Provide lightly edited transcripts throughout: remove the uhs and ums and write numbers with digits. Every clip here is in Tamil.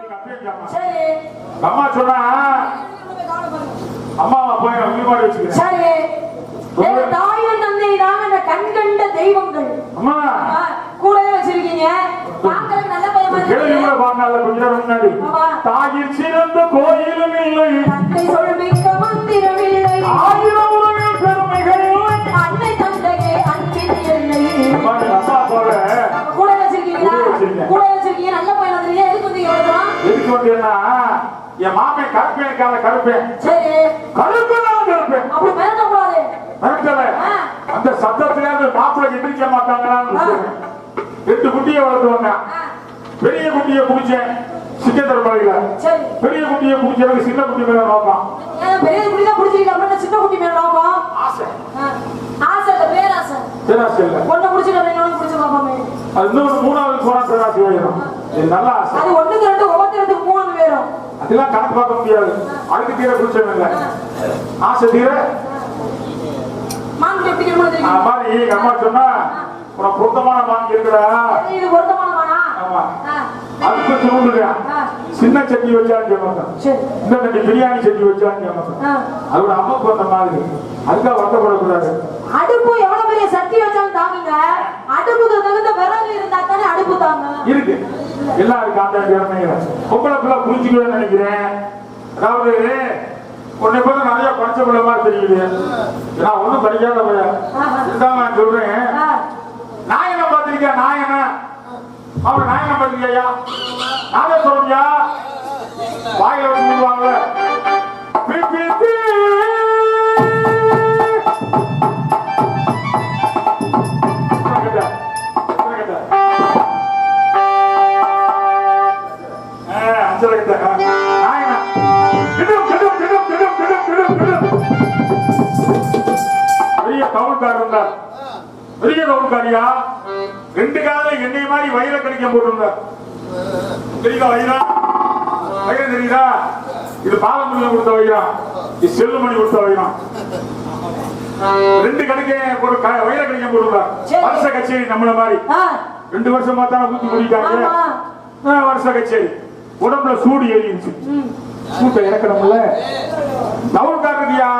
சரி அம்மா சொன்னா அம்மாவை போய் உயிர்வாடி வச்சுக்கிறேன். சரி தாயும் தந்தை தான் அந்த கண் கண்ட தெய்வங்கள். அம்மா கூடவே வச்சிருக்கீங்க. பார்க்கறதுக்கு நல்ல பயமா கேள்வியோட பாருங்க கொஞ்ச நேரம் முன்னாடி. தாயிற் சிறந்த கோயிலும் இல்லை, தந்தை சொல்மிக்க மந்திரம் இல்லை, ஆயிரம் உறவு பெருமைகள் இல்லை, அன்னை தந்தையே அன்பின் இல்லை. அம்மா போற கூட வச்சிருக்கீங்களா? கூட வச்சிருக்கீங்க. நல்ல பையன் வந்துறீங்க. எதுக்கு வந்து எவ்வளவுதான்? எதுக்கு வந்தேன்னா என் மாமே கருப்பேன் கருப்பேன். சரி கருப்பு தான் கருப்பேன். அப்படி மிரட்ட கூடாது. மிரட்டல அந்த சத்தத்துல மாப்பிள்ளை எந்திரிக்க மாட்டாங்களான்னு 2 குட்டியை வளர்த்துவாங்க. பெரிய குட்டியை குடிச்சேன் சிக்கந்தர் மலையில. பெரிய குட்டியை குடிச்சவங்க சின்ன குட்டி மேல நோக்கம். பெரிய குட்டி தான் குடிச்சிருக்கீங்க அப்படின்னா சின்ன குட்டி மேல நோக்கம். ஆசை ஆசை இல்ல பேராசை. பேராசை இல்ல. ஒண்ணு குடிச்சிட்டு இன்னொன்னு குடிச்சு பாப்போமே. அது இன்னொரு 3வது போனா பேராசை ஆயிடும். இது நல்ல ஆசை. அது 1க்கு 2 ஒவ்வொருத்தருக்கு 3 வேணும். அதெல்லாம் கணக்கு பார்க்க முடியாது. அழுக்கு தீர குடிச்சவங்க இல்ல. ஆசை தீர மான் எப்படி தெரியுமா? மாதிரி எங்க அம்மா சொன்னா உனக்கு பொருத்தமான மான் இருக்குடா. இது பொருத்தமான மானா? ஆமா. அதுக்கு சொல்லுங்க. சின்ன சட்னி வச்சான்னு சொன்னாங்க. இந்த கட்டி பிரியாணி சட்னி வச்சான்னு சொன்னாங்க. அதோட அம்மாக்கு வந்த மாதிரி அதுக்காக வருத்தப்படக்கூடாது. அடுப்பு எவ்வளவு பெரிய சட்டி வச்சாலும் தாங்குங்க. அடுப்புக்கு தகுந்த விறகு இருந்தா தானே அடுப்பு தாங்க. இருக்கு எல்லாருக்கும் அந்த திறமையில பொம்பளை பிள்ளை புரிஞ்சுக்கணும்னு நினைக்கிறேன். அதாவது உன்னை போல நிறைய படிச்ச பிள்ளை மாதிரி தெரியுது. நான் ஒண்ணும் படிக்காத பையன் இதுதான் நான் சொல்றேன். நாயனை பார்த்திருக்கேன். நாயனை அவரு நாயனை பார்த்திருக்கியா? நானே சொல்றியா? வாயில வச்சு விடுவாங்கல்ல பெரிய கவுன்காரியா 2 கால எண்ணெய் மாதிரி வயிற கடிக்க போட்டிருந்தார். தெரியுதா வயிறா? வயிறு தெரியுதா? இது பாலமுருகன் கொடுத்த வயிறா, இது செல்லுமணி கொடுத்த வயிறா. 2 கடிக்க ஒரு வயிற கடிக்க போட்டிருந்தார். வருஷ கச்சேரி நம்மள மாதிரி 2 வருஷமா தானே ஊத்தி குடிக்காங்க. வருஷ கச்சேரி உடம்புல சூடு ஏறிடுச்சு. சூட்டை இறக்கணும்ல கவுன்காரியா,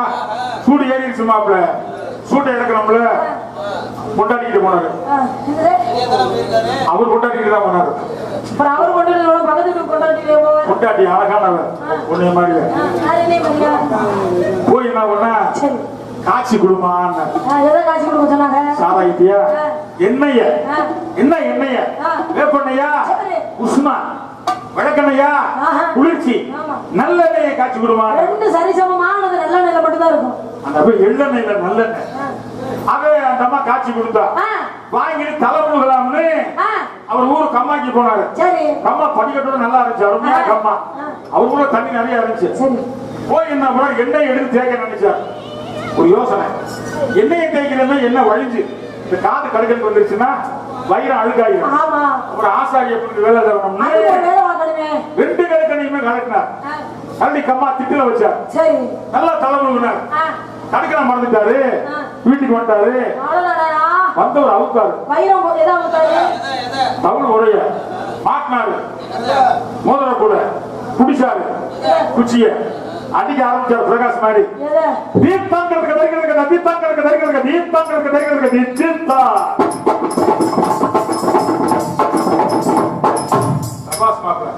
சூடு ஏறிடுச்சு மாப்பிள்ள. சூட்டை இறக்கணும்ல கொண்டாடிட்டு போனாரு. அவர் கொண்டாடிட்டு தான் போனாரு. கொண்டாடி அழகானவர் உன்னை மாதிரி போய் என்ன பண்ண காட்சி குடும்பம் சாராயிட்டியா எண்ணெய என்ன எண்ணெய வேப்பெண்ணையா உஷ்மா வழக்கெண்ணையா குளிர்ச்சி நல்லெண்ணெயை காட்சி குடும்பம் சரிசமமானது நல்லெண்ணெயில மட்டும்தான் இருக்கும். அந்த எள்ளெண்ணெயில நல்லெண்ணெய் அதே அந்த அம்மா காட்சி கொடுத்தா வாங்கிட்டு தலைமுழுகலாம்னு அவர் ஊரு கம்மாக்கி போனாரு. கம்மா படிக்கட்டோட நல்லா இருந்துச்சு. அருமையா கம்மா. அவர் ஊர்ல தண்ணி நிறைய இருந்துச்சு. போய் என்ன பண்ண எண்ணெய் எடுத்து தேய்க்க நினைச்சார். ஒரு யோசனை, எண்ணெயை தேய்க்கிறதுனா என்ன வழிஞ்சு இந்த காது கடுக்கல் வந்துருச்சுன்னா வயிறு அழுக்காயிரும். ஒரு ஆசாரி எப்படி வேலை தரணும்னு 2 கடுக்கனையுமே கலக்கினார். கரண்டி கம்மா திட்டுல வச்சார். நல்லா தலைமுழுகினார். கடுக்கனை மறந்துட்டாரு. வீட்டுக்கு வந்தாரு. வந்தவர் அவுக்காரு. தவுள் உடைய மாட்டினாரு. மோதிர கூட குடிச்சாரு. குச்சிய அடிக்க ஆரம்பிச்சாரு. பிரகாஷ் மாதிரி தீர்த்தாங்கிறதுக்கு தரிக்கிறதுக்கு தீர்த்தாங்கிறதுக்கு தரிக்கிறதுக்கு தீர்த்தாங்கிறதுக்கு தரிக்கிறதுக்கு தீர்த்தா பிரகாஷ் மாப்பிள்ள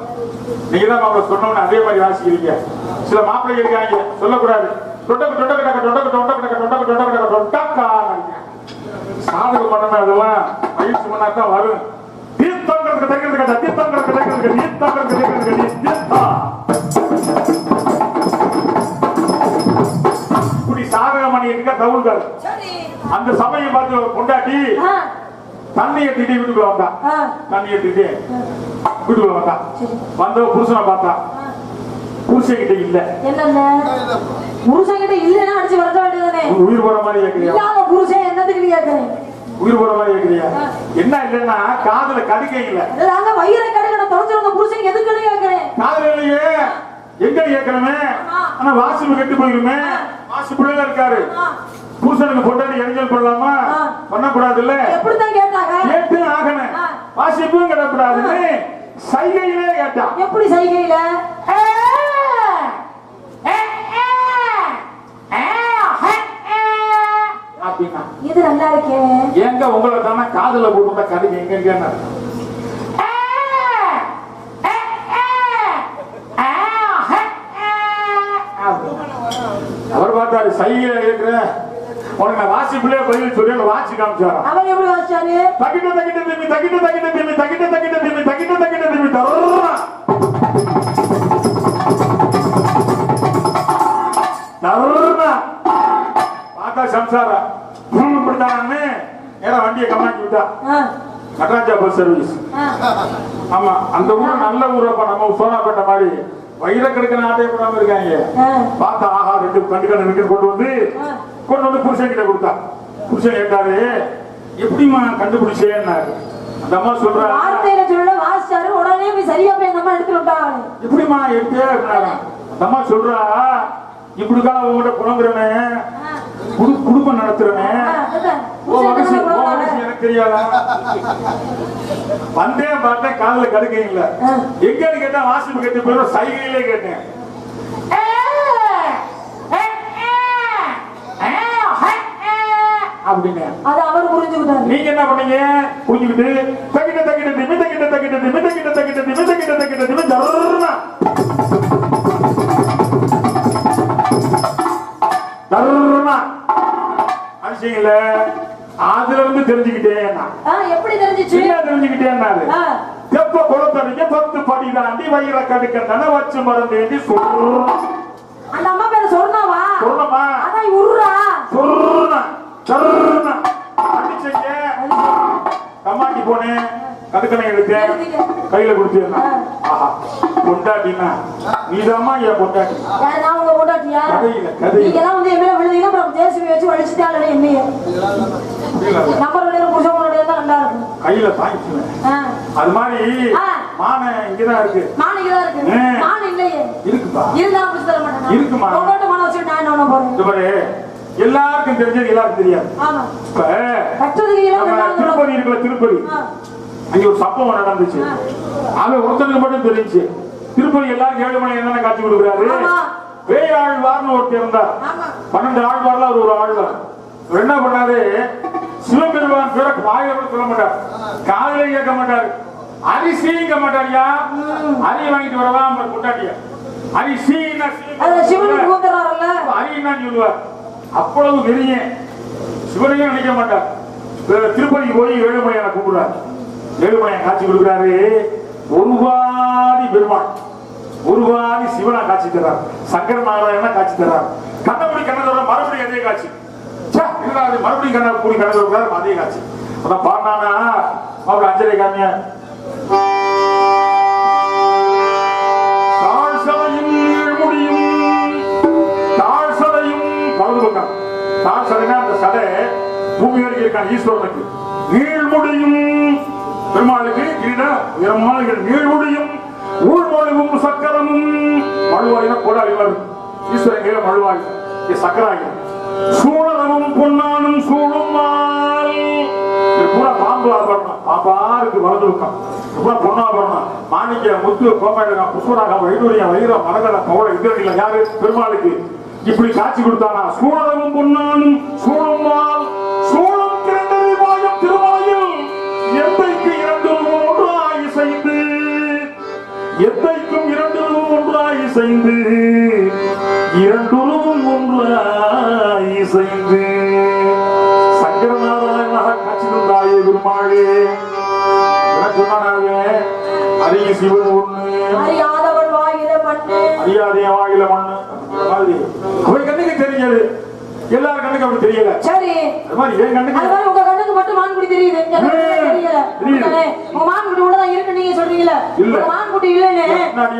நீங்க தான் மாப்பிள்ள சொன்னோன்னு அதே மாதிரி வாசிக்கிறீங்க. சில மாப்பிள்ளை இருக்காங்க சொல்லக்கூடாது. சாதகம் பண்ண அதெல்லாம் பயிற்சி பண்ணாதான் வரும். தீர்த்தங்கிறதுக்கு தைக்கிறதுக்கு தீர்த்தங்கிறதுக்கு தைக்கிறதுக்கு தீர்த்தங்கிறதுக்கு தைக்கிறதுக்கு தீர்த்தா இப்படி சாதகம் பண்ணி இருக்க தவுள்கள். அந்த சமயம் பார்த்து கொண்டாட்டி தண்ணியை திட்டி வீட்டுக்குள்ள வந்தா. தண்ணியை திட்டி வீட்டுக்குள்ள வந்தா. வந்த புருஷனை பார்த்தா. புருஷன்கிட்ட இல்ல. புருஷன்கிட்ட இல்லன்னா அடிச்சு வரத வேண்டியதானே. உயிர் போற மாதிரி கேக்குறியா? இல்லாத புருஷன் என்னத்துக்கு கேக்குறேன்? உயிர் போற மாதிரி கேக்குறியா? என்ன இல்லன்னா காதுல கடுக்க இல்ல. நாங்க வயிறை கடுக்கன தொலைச்சிருந்த புருஷன் எதுக்கு கேக்குறேன்? காதுல இல்லையே. எங்க கேக்குறமே? ஆனா வாசிப்பு கெட்டு போயிருமே. வாசிப்புல இருக்காரு. புருஷனுக்கு பொண்டாட்டி எரிஞ்சல் பண்ணலாமா? பண்ணக்கூடாது இல்ல. எப்படிதான் கேட்டாங்க? கேட்டு ஆகணும். வாசிப்பும் கிடக்கூடாதுன்னு சைகையிலே கேட்டான். எப்படி சைகையில? அப்படின்னா இது நல்லா இருக்கே. எங்க உங்களை தானே காதுல போட்டு கடுகு எங்க அவர் பார்த்தாரு சைகையில இருக்கிற உனக்கு வாசிப்புள்ளே பதில் சொல்லி வாசி காமிச்சாரா. அவர் எப்படி வாசிச்சாரு? தகிட்ட தகிட்ட திரும்பி தகிட்ட தகிட்ட திரும்பி தகிட்ட தகிட்ட திரும்பி தகிட்ட தகிட்ட திரும்பி பார்த்தா சம்சாரா இப்படித்தானே நேரம் வண்டியை கம்மாக்கி விட்டா. Nataraja bus service. ஆமா அந்த ஊரு நல்ல ஊரப்பா. நம்ம சோனாப்பேட்டை மாதிரி வைரக்கெடுக்க ஆட்டையப்படாம இருக்காங்க. பார்த்தா ஆஹா 2 கண்டு கொண்டு வந்து புருஷன் கிட்ட கொடுத்தா. புருஷன் கேட்டாரு எப்படிமா கண்டுபிடிச்சேன்னாரு. அந்த அம்மா சொல்ற வார்த்தையில சொல்ல வாசிச்சாரு. உடனே போய் சரியா போய் அந்த அம்மா எடுத்து விட்டாங்க. எப்படிமா எடுத்தே அப்படின்னாங்க. அந்த அம்மா சொல்றா இப்படிக்கான உங்ககிட்ட குணங்குறனே குடும்பம் நடத்துறனே எனக்கு தெரியாதா. வந்தேன் பார்த்தேன் காதல கடுக்கீங்கள எங்கன்னு கேட்டா வாசிப்பு கேட்டு போயிடும். சைகையிலே கேட்டேன். அப்படின்னு அது அவர் புரிஞ்சுக்கிட்டாரு. நீங்க என்ன பண்ணீங்க? புரிஞ்சுக்கிட்டு தகிட்ட தகிட்ட திமி தகிட்ட தகிட்ட திமி தகிட்ட தகிட்ட திமி தகிட்ட தகிட்ட திமி தர்றனா தர்றனா அடிச்சீங்கள. அதுல இருந்து தெரிஞ்சுக்கிட்டேன். எப்படி தெரிஞ்சிச்சு? தெரிஞ்சுக்கிட்டேன்னாரு. எப்ப குளத்தடிக்க 10 படி தாண்டி வயிற கடுக்க வச்சு மறந்தேண்டி சொல்ற. அந்த அம்மா பேர சொன்னவா? சொன்னமா அதான் உருறா சொன்னா சொன்னா அடிச்சீங்க. கம்மாக்கி போனேன். கடுக்கணை எடுத்து கையில கொடுத்தா. ஆஹா பொண்டாட்டினா நீதாமா என் பொண்டாட்டி. நான் உங்க பொண்டாட்டியா? நீங்க எல்லாம் வந்து என் மேல விழுந்தீங்கன்னா அப்புறம் ஜேசிபி வச்சு வலிச்சுட்டாலே என்னைய நம்பருடைய புருஷனுடைய தான் நல்லா இருக்கும். கையில தாங்கிக்குவேன். அது மாதிரி மான இங்கதான் இருக்கு. மான இங்கதான் இருக்கு. மான இல்லையே இருக்குப்பா. இருந்தா அப்படி தர மாட்டேன். இருக்குமா? உங்கள்ட்ட மான வச்சு நான் என்ன போறேன்? இது பாரு எல்லாருக்கும் தெரிஞ்சது எல்லாருக்கும் தெரியாது. ஆமா இப்ப கட்டுறதுக்கு திருப்பதி இருக்குல்ல திருப்பதி அங்க ஒரு சம்பவம் நடந்துச்சு. அது ஒருத்தருக்கு மட்டும் தெரிஞ்சு. திருப்பதி எல்லாரும் 7 மணி என்னென்ன காட்சி கொடுக்குறாரு. வேயாழ்வார்னு ஒருத்தர் இருந்தார். 12 ஆழ்வார்ல அவர் ஒரு ஆழ்வார். என்ன பண்ணாரு சிவபெருமான் பேர வாயில சொல்ல மாட்டார். காதல கேட்க மாட்டாரு. அரிசி கேட்க மாட்டாரியா. அரி வாங்கிட்டு வரவா கொண்டாட்டியா அரிசின்னா அரின்னா சொல்லுவார். அவ்வளவு பெரிய சிவனையும் நினைக்க மாட்டார். திருப்பதிக்கு போய் 7 மணி என கூப்பிடுறாரு. 7 மணி காட்சி கொடுக்குறாரு. ஒருவாதி பெருமாள் ஒருவாதி சிவனா காட்சி தர்றார். சங்கர நாராயணா காட்சி தர்றார். கண்ணபடி கண்ணதோட மறுபடியும் அதே காட்சி. மறுபடியும் கண்ண கூடி கண்ணதோட அதே காட்சி. அதான் பாடினானா அவர் அஞ்சலி காமிய தாழ்சதையும் முடியும் தாழ்சதையும் வலது பக்கம். தாழ்சதைனா அந்த சடை பூமி வரைக்கும் இருக்கான் ஈஸ்வரனுக்கு. நீழ்முடியும் பெருமாளுக்கு நீழ்முடியும் ஊழ்மொழிவும் சக்கரமும் மழுவாயின கோடாளி வரும். ஈஸ்வரன் கீழே மழுவாய் சக்கராகி சூழலமும் பொன்னானும் சூழும் பூரா பாம்பு ஆபரணம். பாம்பா இருக்கு வலது பக்கம். பூரா பொன்னாபரணம் மாணிக்க முத்து கோமாயிரம் புஷ்பராகம் வைடூரியம் வைரம் மரகத பவள இந்திரனில யாரு பெருமாளுக்கு இப்படி காட்சி கொடுத்தானா. சூழலமும் பொன்னானும் சூழும் சூழும் திரண்டது வாயும் திருவாயில் எந்தைக்கு 2 ஒன்றாய் இசைந்து எந்தைக்கும் 2 ஒன்றாய் இசைந்து 2 ஒன்றாய் இசைந்து சங்கரநாராயணாக காட்சி தந்தாயே பெருமாளே. சொன்னாங்க அரிய சிவன் ஒண்ணு அறியாதவன் வாயில மண்ணு அறியாதைய வாயில மண்ணு மாதிரி அவை கண்ணுக்கு தெரிஞ்சது. எல்லாரும் கண்ணுக்கு அப்படி தெரியல. சரி அது மாதிரி என் கண்ணுக்கு அது மாதிரி உங்க கண்ணுக்கு மட்டும் மான்குடி தெரியுது. தெரியல உங்க மான்குடி உள்ளதான் இருக்கு நீங்க சொல்றீங்களா? உங்க மான்குடி இல்லன்னு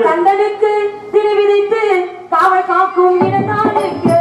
கண்டனுக்கு திரு விதித்து காவல் காக்கும் இடத்தானுக்கு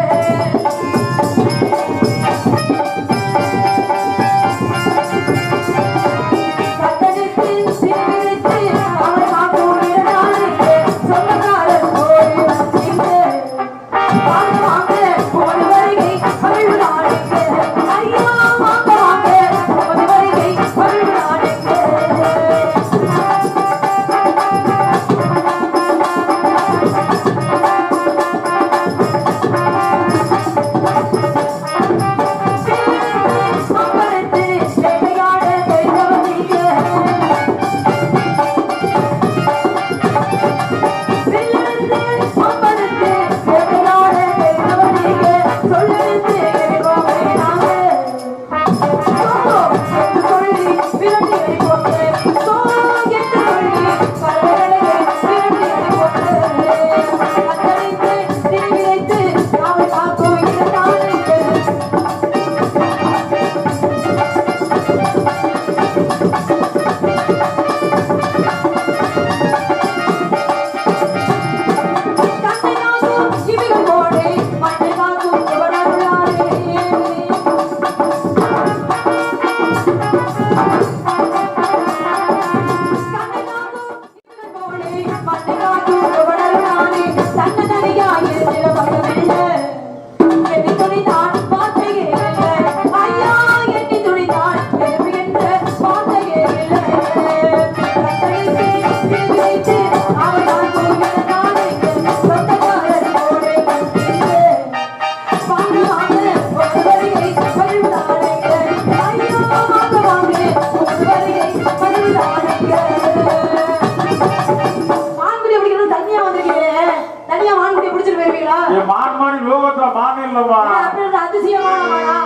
தனியா மான்குட்டி பிடிச்சிட்டு போயிருவீங்களா? என் மான் மாதிரி லோகத்துல மான் இல்லம்மா. அப்படி ஒரு அதிசயமான மானா?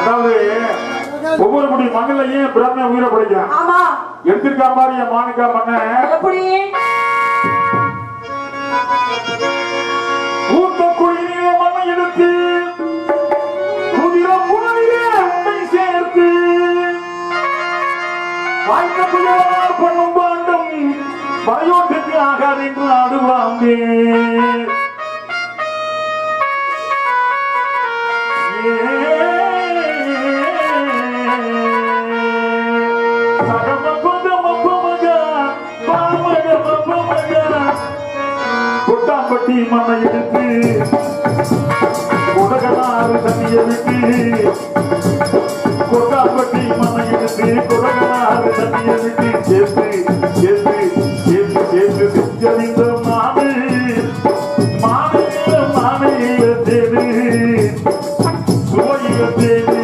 அதாவது ஒவ்வொரு முடி மண்ணிலையும் பிறந்த உயிரை படிக்கிறேன். ஆமா. எடுத்திருக்கா மாதிரி என் மானுக்கா மண்ண எப்படி? ஊத்த குழியிலே மண்ணை எடுத்து குதிரை புனலிலே உன்னை சேர்த்து வாய்ந்த புயலால் பண்ணும் பாண்டம் வரையோட்டுக்கு ஆகாது என்று ஆடுவாந்தே. கொட்டாம்பட்டி மண்ணை எடுத்து கொடகனாறு தண்ணியை விட்டு கொட்டாம்பட்டி மண்ணை எடுத்து கொடகனாறு தண்ணியை விட்டு சேர்த்து சேர்த்து சேர்த்து சேர்த்து செஞ்சறிந்த மாடு மானையில மானையில தேடு சுவையில தேடு.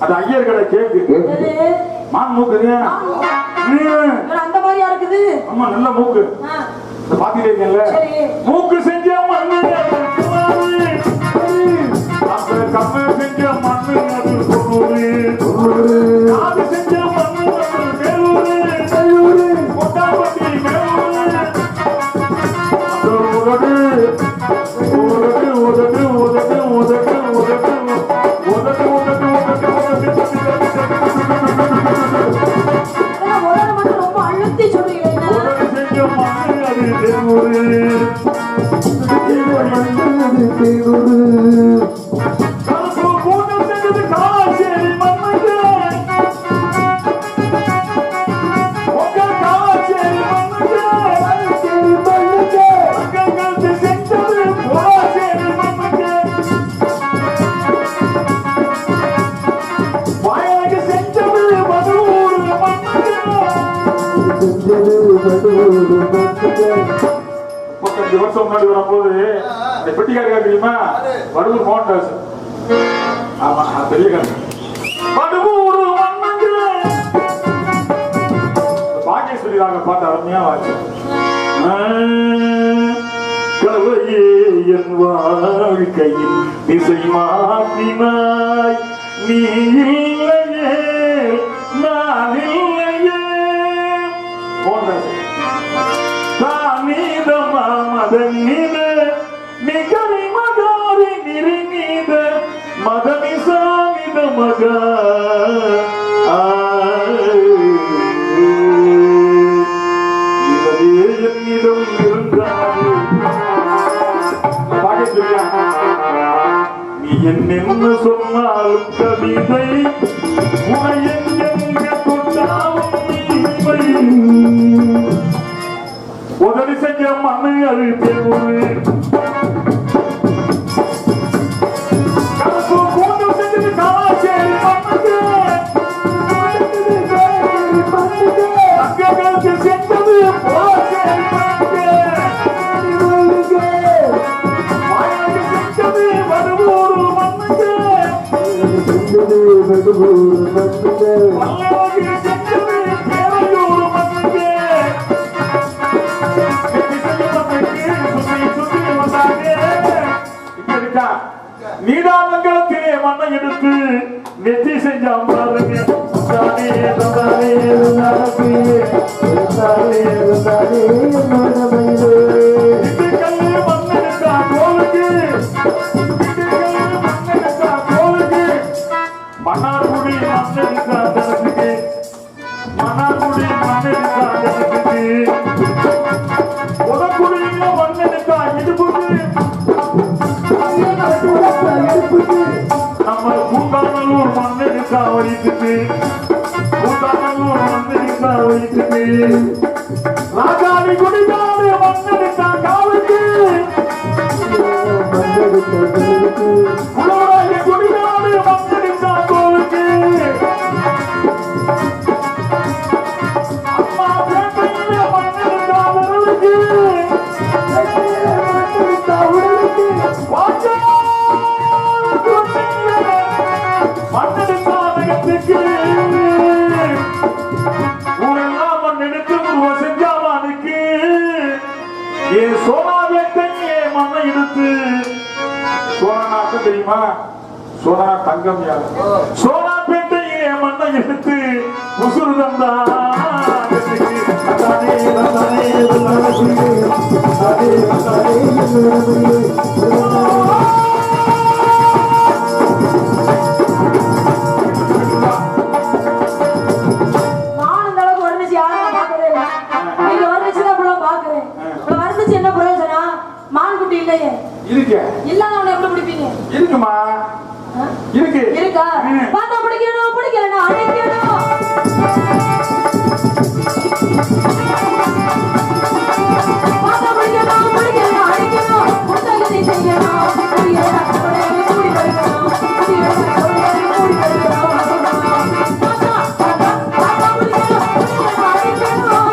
அது ஐயர் கடை கேக்கு மான் மூக்குது. அந்த மாதிரியா இருக்குது? ஆமா நல்ல மூக்கு. பாத்துட்டே இருக்கீங்கல்ல மூக்கு செஞ்ச மண்ணு கம்ம செஞ்ச மண்ணு அது தொண்ணூறு காது செஞ்ச மண்ணு மேலூரு கொட்டாம்பட்டி மேலூரு உதடு உதடு உதடு உதடு உதடு உதடு உதடு உதடு ரொம்ப அழுத்தி சொல்றீங்க. உதடு செஞ்ச மண்ணு அது தேவூரு வருஷம் முன்னாடி வரும்போது அந்த பெட்டிக்காரர் தெரியுமா வடுவூர் மோகன்தாஸ். ஆமா பெரிய காரணம் வடுவூர் பாகேஸ்வரி நாங்க பாட்டு அருமையா வாச்சு. கலையே என் வாழ்க்கையில் திசை மாற்றினாய் நீ இல்லையே நான் இல்லையே. மோகன்தாஸ் மதனித நிகரி மகாரி நிரிநீத மதனி சாமித மகா என்னிடம் இருந்தாரு நீ என்ன சொன்னாலும் கவிதை உனையெங்க தொட்டாலும் உதவி செஞ்ச மண்ணு அது தேவூரு கலப்பு கூண்டு செஞ்சது காலாச்சேரி மண்ணுக்கு அங்கங்களுக்கு செஞ்சது போலாச்சேரி மண்ணுக்கு வாயாக்கு செஞ்சது வடுவூர் மண்ணுக்கு பல்லாவுக்கு செஞ்சது பேரையூர் மண்ணுக்கு நீடாமங்கலத்திலே மண்ணை எடுத்து நெத்தி செஞ்சாம் பாருங்க. மண்ணெடுத்தா கோலுக்கு நம்ம கூட்டாங்கலூர் மண்ணெடுத்தா வைத்துட்டு கூட்டாங்கலூர் மண்ணெடுத்தா வைத்துட்டு ராஜாவி குடிக்காது மண்ணெடுத்தா காவுக்கு புலவராகி குடிக்காது மண்ணெடுத்தா கோவுக்கு அம்மா பேட்டையில மண்ணெடுத்தா உடலுக்கு தெரியுமா சோனா தங்கம் யார் சோனா பேட்டையிலே மண்ணை எடுத்து உசுறு தந்தா இல்லாதவனை எப்படி பிடிப்பீங்க? இருக்குமா இருக்கு இருக்கா பார்த்தா பிடிக்கணும் பிடிக்கலன்னா அடிக்கணும் பார்த்தா பிடிக்கணும் பிடிக்கலன்னா அடிக்கணும் புத்தகத்தை செய்யணும் கூடி படிக்கணும் கூடி படிக்கணும் பார்த்தா பிடிக்கணும் பிடிக்கலன்னா அடிக்கணும்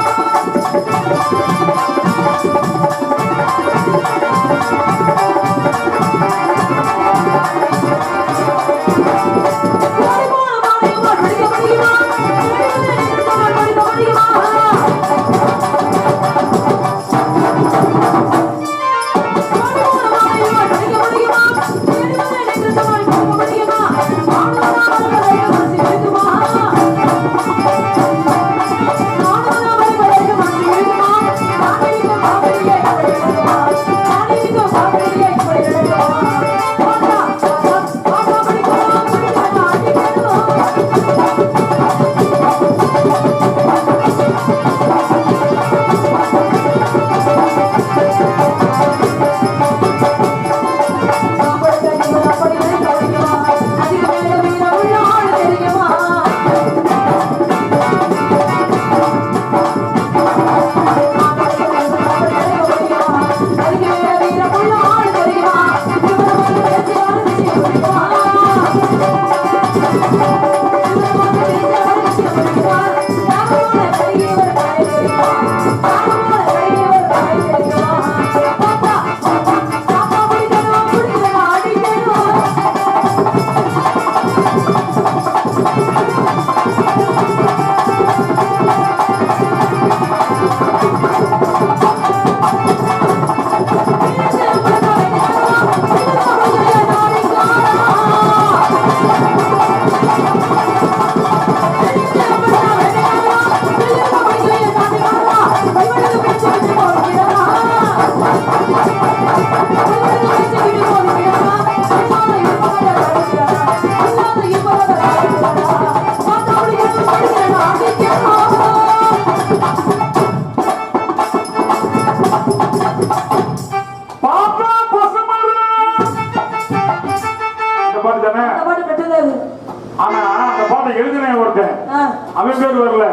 அவன் பேர் வரல,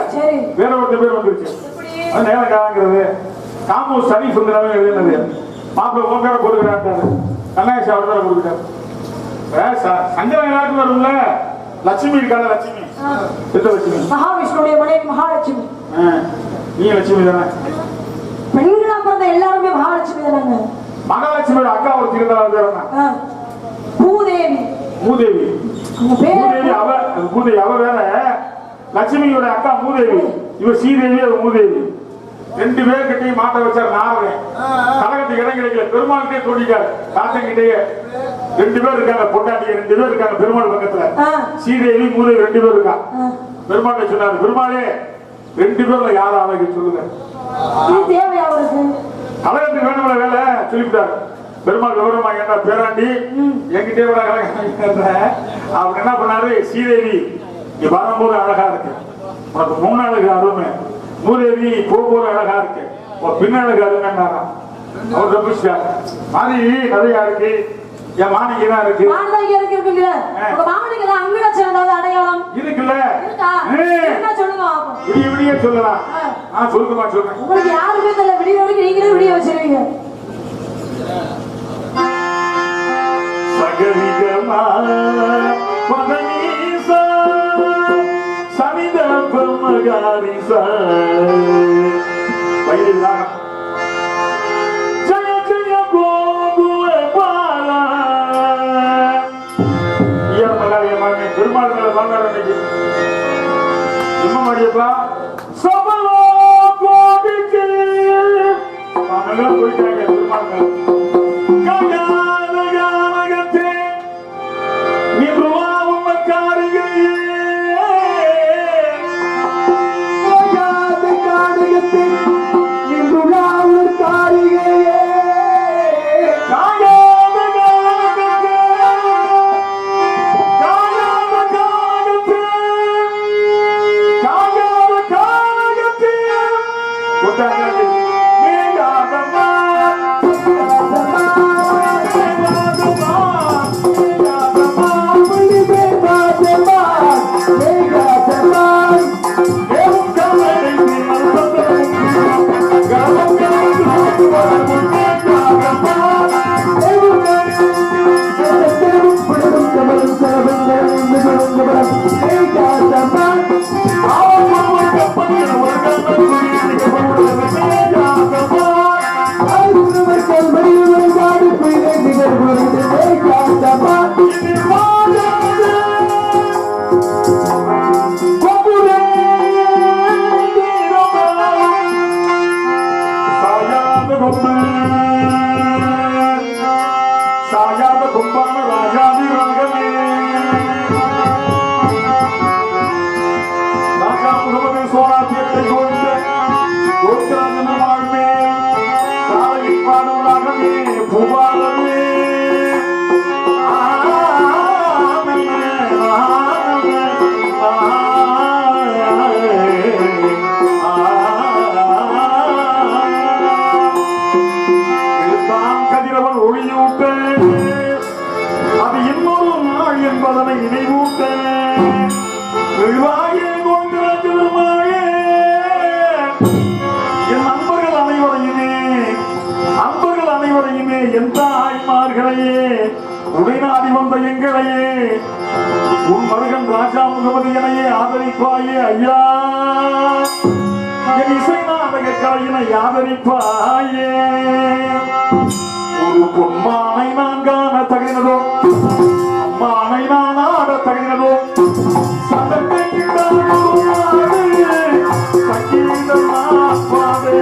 வேற ஒருத்த பேர் வந்துருச்சு. நேரம் காலங்கிறது காமு சரி சுந்தரமே எழுதினது. மாப்பிள்ள உன் பேரை கொடுக்குறாரு, கண்ணாசி அவர் பேரை கொடுக்குறாரு. சங்கரன் எல்லாருக்கும் வரும்ல, லட்சுமி இருக்காத லட்சுமி, லட்சுமி மகாவிஷ்ணுடைய மனைவி மகாலட்சுமி. நீ லட்சுமி தானே? பெண்களா பிறந்த எல்லாருமே மகாலட்சுமி தானங்க. மகாலட்சுமியோட அக்கா ஒரு திருந்தாள பூதேவி. மூதேவி அவ வேற, லட்சுமியோட அக்கா மூதேவி, இவ ஸ்ரீதேவி, அது மூதேவி. ரெண்டு பேர் கிட்டையும் மாட்ட வச்சார் நாரதன். கலகத்துக்கு இடம் கிடைக்கல, பெருமாள்கிட்டே தோண்டிட்டாரு. காத்தங்கிட்டேயே ரெண்டு பேர் இருக்காங்க, பொட்டாட்டிய ரெண்டு பேர் இருக்காங்க பெருமாள் பக்கத்துல. ஸ்ரீதேவி மூதேவி ரெண்டு பேர் இருக்கா. பெருமாள் சொன்னாரு, பெருமாளே ரெண்டு பேர்ல யாரும் அழகு சொல்லுங்க. கலகத்துக்கு வேணும்ல வேலை சொல்லிவிட்டாரு. பெருமாள் கௌரவமா என்ன பேராண்டி என்கிட்டே விட அவர் என்ன பண்ணாரு, ஸ்ரீதேவி இங்க வரும்போது அழகா இருக்கு, உனக்கு முன்னழகு அருமை, மூதேவி போகும்போது அழகா இருக்கு, ஒரு பின்னழகு அருமைன்னாராம். அவர் ரபிச்சார் மாதிரி நிறையா இருக்கு. என் மாணிக்கு தான் இருக்கு. மாடுதான் இங்க இருக்குல்ல. உங்க மாமனுக்கு தான் அங்கீகாரம் ஏதாவது அடையாளம் இருக்குல்ல? இருக்கா? என்ன சொல்லுங்க பாப்போம். விடிய விடிய சொல்லலாம். சொல்லுமா சொல்றேன். உங்களுக்கு யாருமே தெரியல, விடிய வரைக்கும் நீங்களே விடிய வச்சிருவீங்க. சகரிகமா பதனீசா சனிதப மகாரிசா வயலா ஜய ஜய கோகுல பாலா. ஐயா மகாரியமான பெருமாள்களை வந்தார் அன்னைக்கு. இன்னும் மாடியப்பா சபலோ கோடிக்கு அவங்கெல்லாம் போயிட்டாங்க பெருமாள்கள். என் தாய்மார்களையே உடைநாடி வந்த எங்களையே உன் மருகன் ராஜா முகமதியனையே ஆதரிப்பாயே ஐயா. என் இசை நாடக கலையினை ஆதரிப்பாயே. ஒரு பொன்மானை நான் காண தகினதோ, அம்மானை நான் ஆட தகினதோ, சந்தத்தை சங்கீதம் பாடு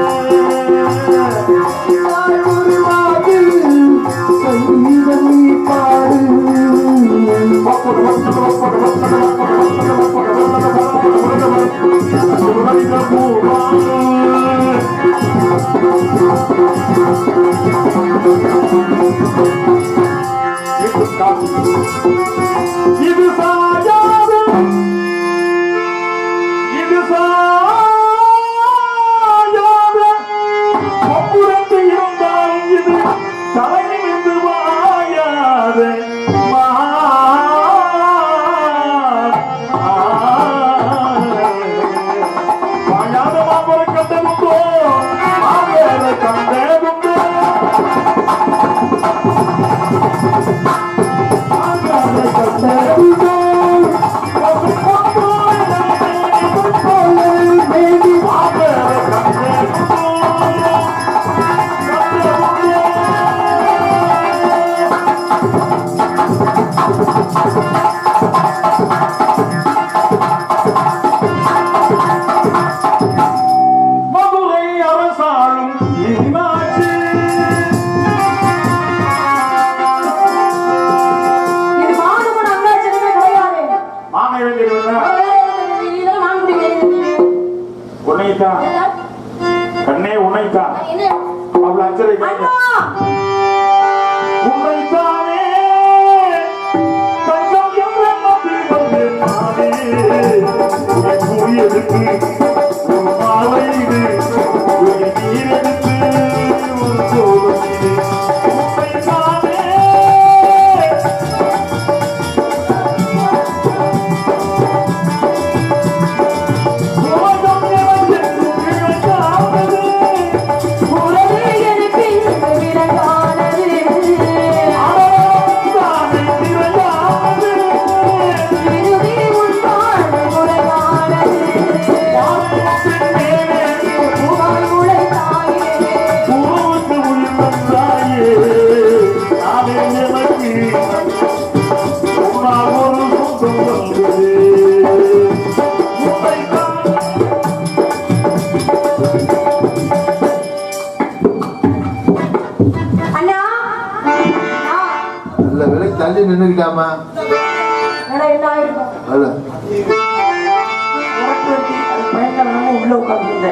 இது சாயாது, இது சாயாது ஒப்புரத்து இருந்தாலும் இது தலைநிமிந்து வாயாது. வாயாத மாபுர கண்டதுண்டோ மாவேல கண்டதுண்டோ மதுரை அரசாளும் மீனாட்சி. இது மாடுபட அங்காச்சனமே கிடையாது. மாமேவேலி இதெல்லாம் மான்குடி கிடையாது. உன்னைத்தான் கண்ணே, உன்னைத்தான் என்ன அவள் அச்சரை அண்ணா உன்னைத்தானே தஞ்சம் என்ற நம்பில் வந்தேன் நானே. என் கூறியதுக்கு ஒரு மாலை இது, ஒரு நீரெடுத்து ஒரு கோலம் இது. உன்னைத்தானே விலைக்கு தள்ளி நின்றுக்கிட்டாமா என்ன ஆயிருக்கும் உள்ள உட்கார்ந்து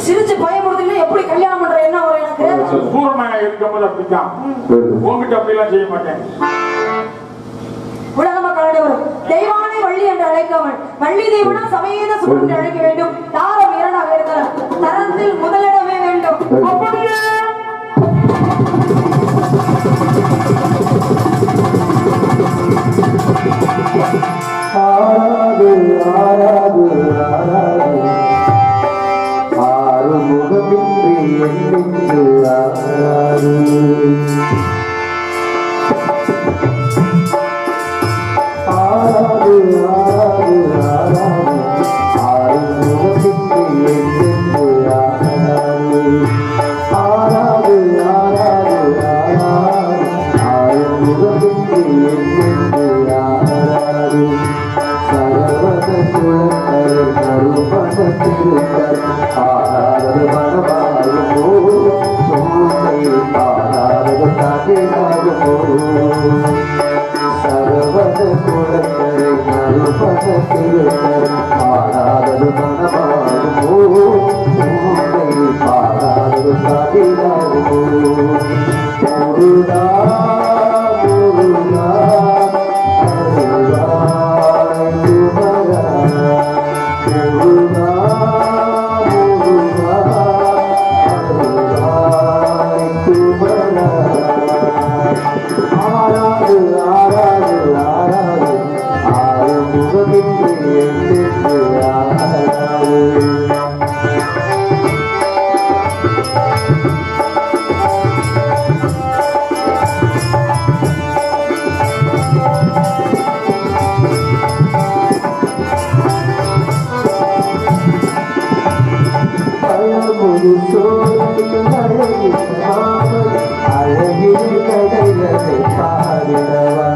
சிரிச்சு பயமுறுத்தீங்கன்னா எப்படி கல்யாணம் பண்ற என்ன வரும் எனக்கு பூர்ணமா இருக்கும்போது அப்படித்தான் உங்ககிட்ட அப்படிலாம் செய்ய மாட்டேன். உலக மக்கள் அனைவரும் தெய்வானை வள்ளி என்று அழைக்காமல் வள்ளி தெய்வனா சமேத சுமன் என்று அழைக்க வேண்டும். தாரம் இரண்டாக இருக்கலாம், தரத்தில் முதலிடமே வேண்டும். அப்படியே ஆராது ஆராது ஆராது ஆறுமுகமின்றி எண்ணின்று ஆராது ஆராது ஆராது ஆராது ஆறுமுகமின்றி எண்ணின்று ஆராது ஆராது ஆராது ஆராது ஆறுமுகமின்றி எண்ணின்று ஆராது சரவண குழந்தை கருமண திருத்தர் ஆராத மனமாகுமோ சோமை ஆராத தாண்டினாகுமோ சரவண குழந்தை கருமண திருத்தர் ஆராத மனமாகுமோ சோமை ஆராத தாண்டினாகுமோ முருகா முருகா அழகில் கடைகளை பாடினவா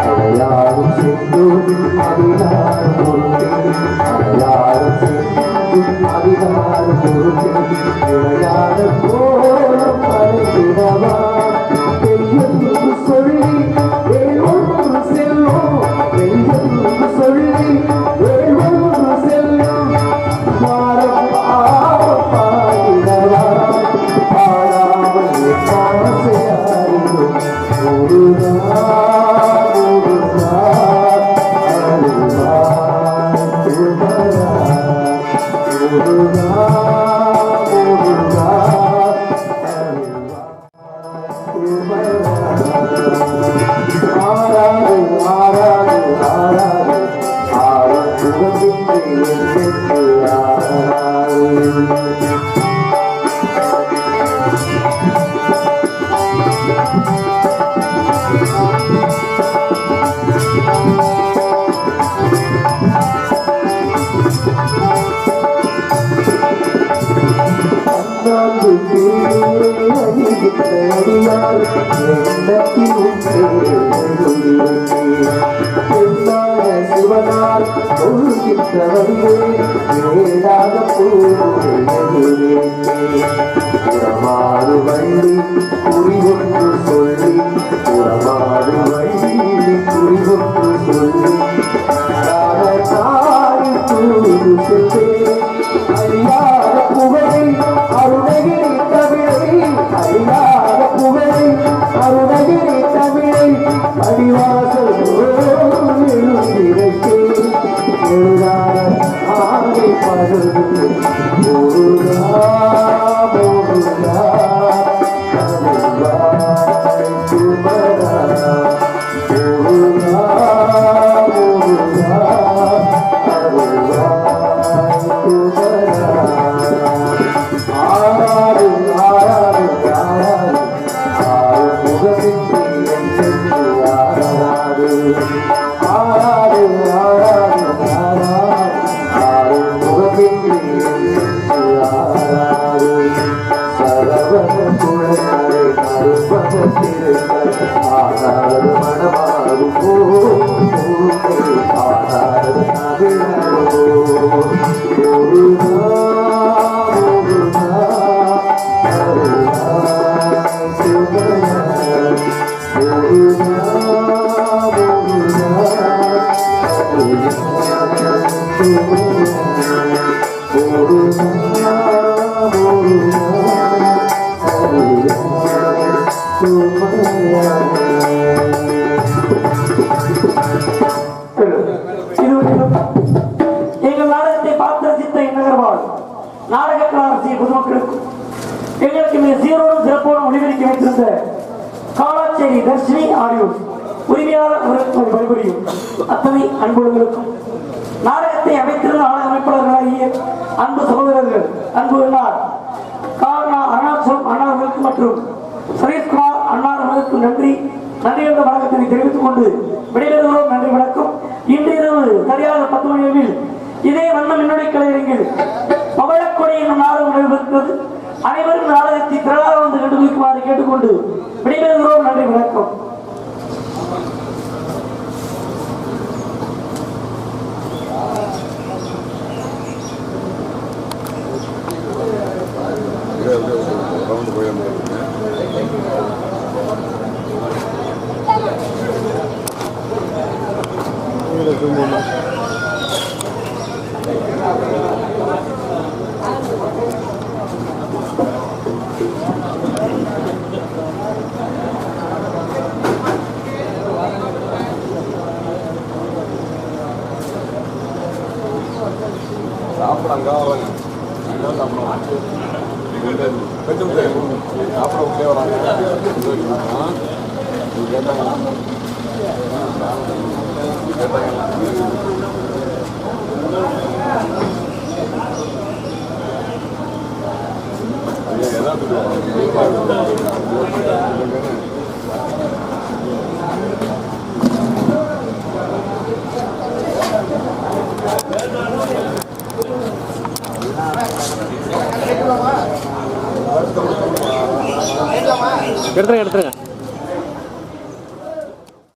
அடையாளம் சென்றோடு அடையாளம் அடையாளம் அதிகாரம் பொறுப்பில் விளையாட கோலம் படைத்திடவா பெரியென்று சொல்லி வேறொன்று செல்லும் பெரியென்று சொல்லி வேறொன்று செல்லும் மாறம் பாடிடவா பாடாமல் பாசையாரிடும் ஒரு நாள் அருள்வா திருமலா சிவனார் ஏடாக புறமாறு வள்ளி குறிவொன்று சொல்லி புறமாறு வள்ளி குறிவொன்று சொல்லி அறியாத புகழை அருணகிரி தமிழை அறியாத புகழை அருணகிரி தமிழை அடிவாசல் எழுதிரட்டே எழுதாத ஆணை பருது முருகா முருகா அருள்வாய் சுமரா முருகா முருகா அருள்வாய் சுமரா ஆராடு ஆராடு ஆராடு ஆறு முகத்தின்றி என்றென்று ஆராடு ஆராடு ஆராடு ஆராடு ஆறு முகத்தின்றி என்றென்று ஆராடு சரவண குழந்தை மறுபத திருங்கள் ஆராடு மனமாகும் ஆராடு நவிழோ ஒரு எங்கள் நாடகத்தை பார்த்து ரசித்த எண்ணகர்வாள் நாடக கலாரசி பொதுமக்களுக்கும் எங்களுக்கு மிக சீரோடும் சிறப்போடும் ஒளிபெருக்கி வைத்திருந்த காலாச்சேரி தர்ஷினி ஆடியோ உரிமையாளர் பணிபுரியும் அத்தனை அன்புகளுக்கும் நாடகத்தை அமைத்திருந்த நாடக அமைப்பாளர்களாகிய அன்பு சகோதரர்கள் அன்பு அண்ணார் காரணா அருணாச்சலம் அண்ணார்களுக்கு மற்றும் சுரேஷ்குமார் அண்ணார்களுக்கு நன்றி என்ற வணக்கத்தினை தெரிவித்துக் கொண்டு விடைபெறுகிறோம். நன்றி வணக்கம். இன்று இரவு சரியாக 10 மணி அளவில் இதே வண்ணம் என்னுடைய கலைஞர்கள் பவழக்கொடி என்னும் நாடகம் நடைபெறுகிறது. அனைவரும் நாடகத்தை திரளாக வந்து கண்டுபிடிக்குமாறு கேட்டுக்கொண்டு விடைபெறுகிறோம். நன்றி வணக்கம். எடுத்துருங்க